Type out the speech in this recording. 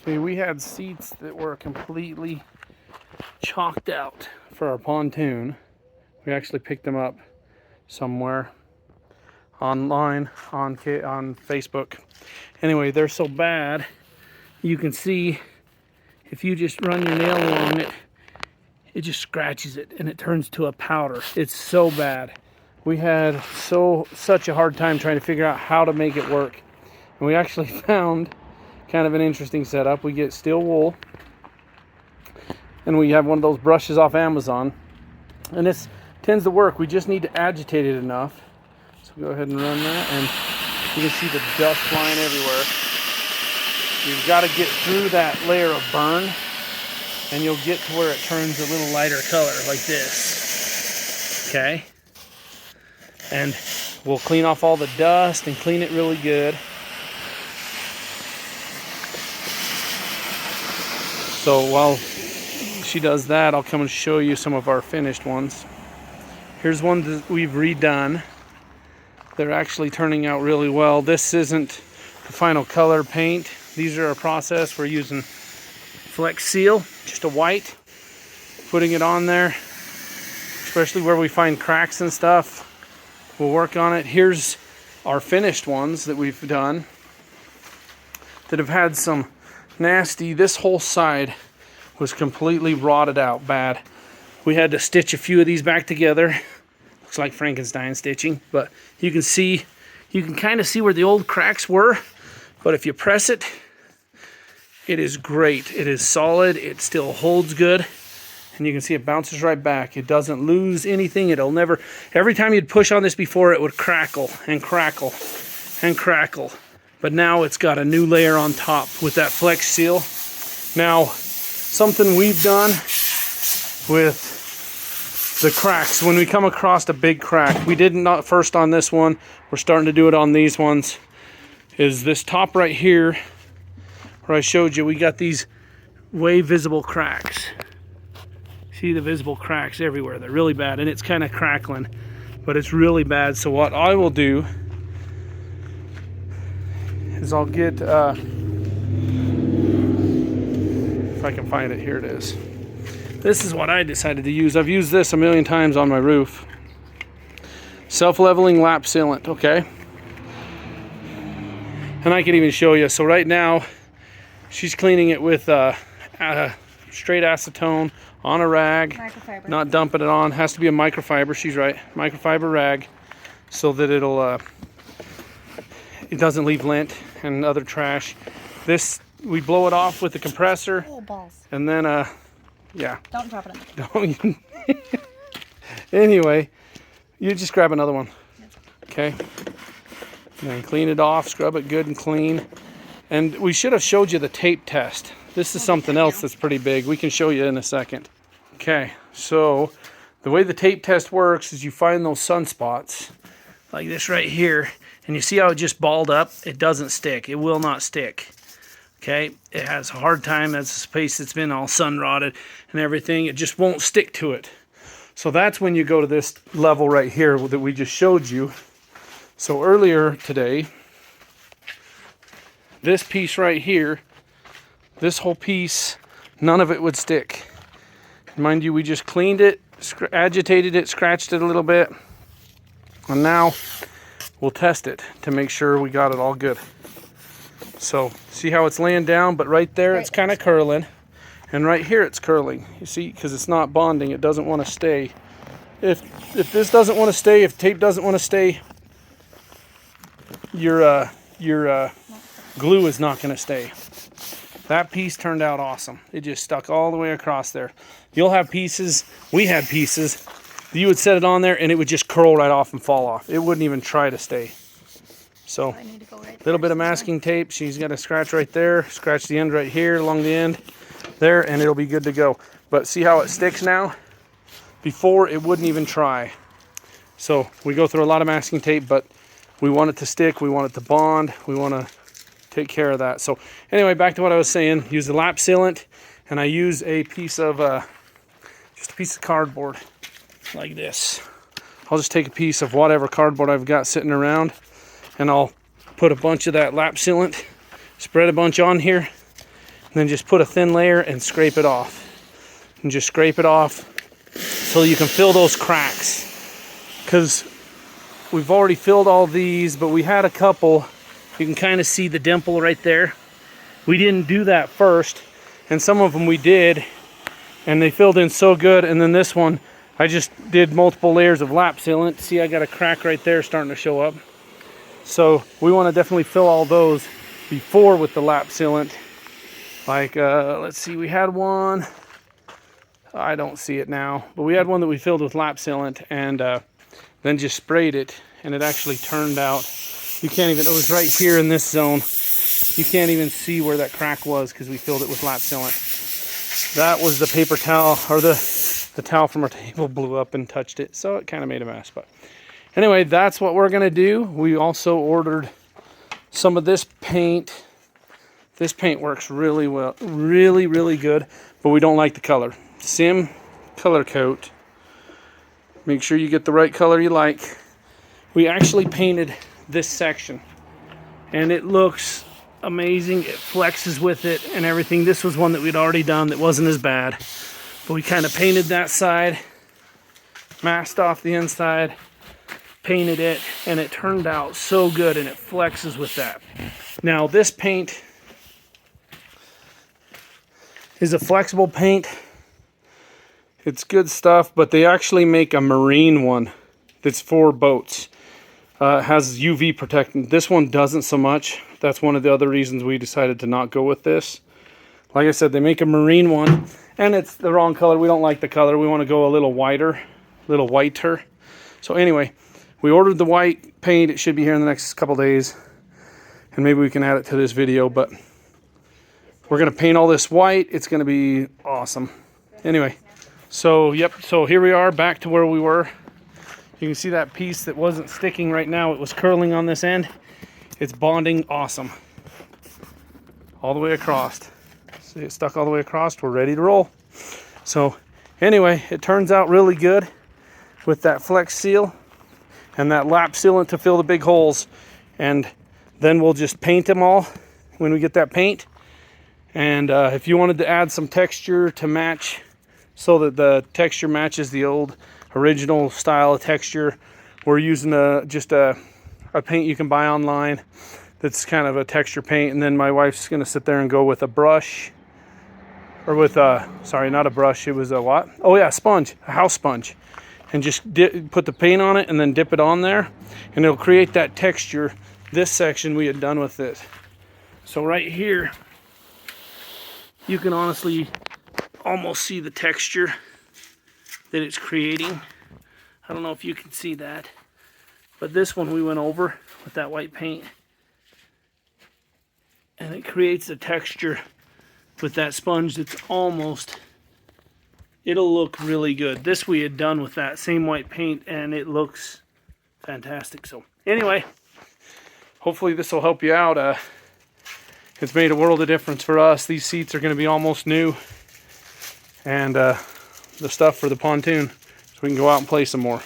See, we had seats that were completely chalked out for our pontoon. We actually picked them up somewhere online on Facebook. Anyway, they're so bad, you can see if you just run your nail along it, it just scratches it and it turns to a powder. It's so bad. We had such a hard time trying to figure out how to make it work. And we actually found kind of an interesting setup. We get steel wool and we have one of those brushes off Amazon, and this tends to work. We just need to agitate it enough. So go ahead and run that, and you can see the dust flying everywhere. You've got to get through that layer of burn, and you'll get to where it turns a little lighter color like this. Okay? And we'll clean off all the dust and clean it really good. So while she does that, I'll come and show you some of our finished ones. Here's one that we've redone. They're actually turning out really well. This isn't the final color paint. These are a process. We're using Flex Seal, just a white, putting it on there, especially where we find cracks and stuff. We'll work on it. Here's our finished ones that we've done that have had some nasty. This whole side was completely rotted out bad. We had to stitch a few of these back together. Looks like Frankenstein stitching, but you can kind of see where the old cracks were, but if you press it, it is great. It is solid. It still holds good, and you can see it bounces right back. It doesn't lose anything. It'll never, every time you'd push on this before, it would crackle and crackle and crackle. But now it's got a new layer on top with that Flex Seal. Now, something we've done with the cracks, when we come across a big crack, we did not first on this one, we're starting to do it on these ones, is this top right here where I showed you, we got these way visible cracks. See the visible cracks everywhere. They're really bad, and it's kind of crackling, but it's really bad. So what I will do is I'll get, if I can find it, here it is. This is what I decided to use. I've used this a million times on my roof. Self-leveling lap sealant, okay? And I can even show you. So right now, she's cleaning it with straight acetone on a rag. Microfiber. Not dumping it on. Has to be a microfiber, she's right. Microfiber rag, so that it doesn't leave lint and other trash. This, we blow it off with the compressor. Oh, balls. And then, yeah. Don't drop it in. Don't. Anyway, you just grab another one. Okay. And then clean it off, scrub it good and clean. And we should have showed you the tape test. This is something else that's pretty big. We can show you in a second. Okay, so the way the tape test works is you find those sunspots, like this right here, and you see how it just balled up? It doesn't stick. It will not stick. Okay, it has a hard time. That's a space that's been all sun rotted and everything. It just won't stick to it. So that's when you go to this level right here that we just showed you. So earlier today, this piece right here, this whole piece, none of it would stick. Mind you, we just cleaned it, agitated it, scratched it a little bit, and now we'll test it to make sure we got it all good. So see how it's laying down, but right there it's kind of curling, and right here it's curling. You see, because it's not bonding, it doesn't want to stay. If this doesn't want to stay, if tape doesn't want to stay, your glue is not going to stay. That piece turned out awesome. It just stuck all the way across there. You'll have pieces, we had pieces, you would set it on there and it would just curl right off and fall off. It wouldn't even try to stay. So, a little bit of masking tape. She's got a scratch right there. Scratch the end right here along the end there, and it'll be good to go. But see how it sticks now? Before, it wouldn't even try. So we go through a lot of masking tape, but we want it to stick. We want it to bond. We want to take care of that. So anyway, back to what I was saying. Use the lap sealant, and I use a piece of, just a piece of cardboard like this. I'll just take a piece of whatever cardboard I've got sitting around, and I'll put a bunch of that lap sealant, spread a bunch on here, then just put a thin layer and scrape it off. And just scrape it off so you can fill those cracks. Because we've already filled all these, but we had a couple. You can kind of see the dimple right there. We didn't do that first, and some of them we did, and they filled in so good. And then this one, I just did multiple layers of lap sealant. See, I got a crack right there starting to show up. So we want to definitely fill all those before with the lap sealant. Like, let's see, we had one. I don't see it now, but we had one that we filled with lap sealant and then just sprayed it, and it actually turned out. You can't even, it was right here in this zone. You can't even see where that crack was because we filled it with lap sealant. That was the paper towel, or the towel from our table blew up and touched it, so it kind of made a mess. But anyway, that's what we're gonna do. We also ordered some of this paint. This paint works really well, really good, but we don't like the color. Sim color coat. Make sure you get the right color you like. We actually painted this section, and it looks amazing. It flexes with it and everything. This was one that we'd already done that wasn't as bad, but we kind of painted that side, masked off the inside, painted it, and it turned out so good, and it flexes with that. Now this paint is a flexible paint. It's good stuff, but they actually make a marine one that's for boats. It has UV protection. This one doesn't so much. That's one of the other reasons we decided to not go with this. Like I said, they make a marine one, and it's the wrong color. We don't like the color. We want to go a little whiter. So anyway, we ordered the white paint. It should be here in the next couple days, and maybe we can add it to this video, but we're going to paint all this white. It's going to be awesome. Anyway. So, yep, so here we are back to where we were. You can see that piece that wasn't sticking right now. It was curling on this end. It's bonding awesome. All the way across. See, it stuck all the way across. We're ready to roll. So, anyway, it turns out really good with that flex seal and that lap sealant to fill the big holes. And then we'll just paint them all when we get that paint. And if you wanted to add some texture to match, so that the texture matches the old original style of texture, we're using just a paint you can buy online that's kind of a texture paint. And then my wife's going to sit there and go with a brush, or with sorry, not a brush, it was a what? Oh yeah, sponge, a house sponge, and just put the paint on it and then dip it on there, and it'll create that texture. This section we had done with it. So right here, you can honestly almost see the texture that it's creating. I don't know if you can see that, but this one we went over with that white paint, and it creates a texture with that sponge that's almost, it'll look really good. This we had done with that same white paint, and it looks fantastic. So anyway, hopefully this will help you out. It's made a world of difference for us. These seats are going to be almost new, and the stuff for the pontoon, so we can go out and play some more.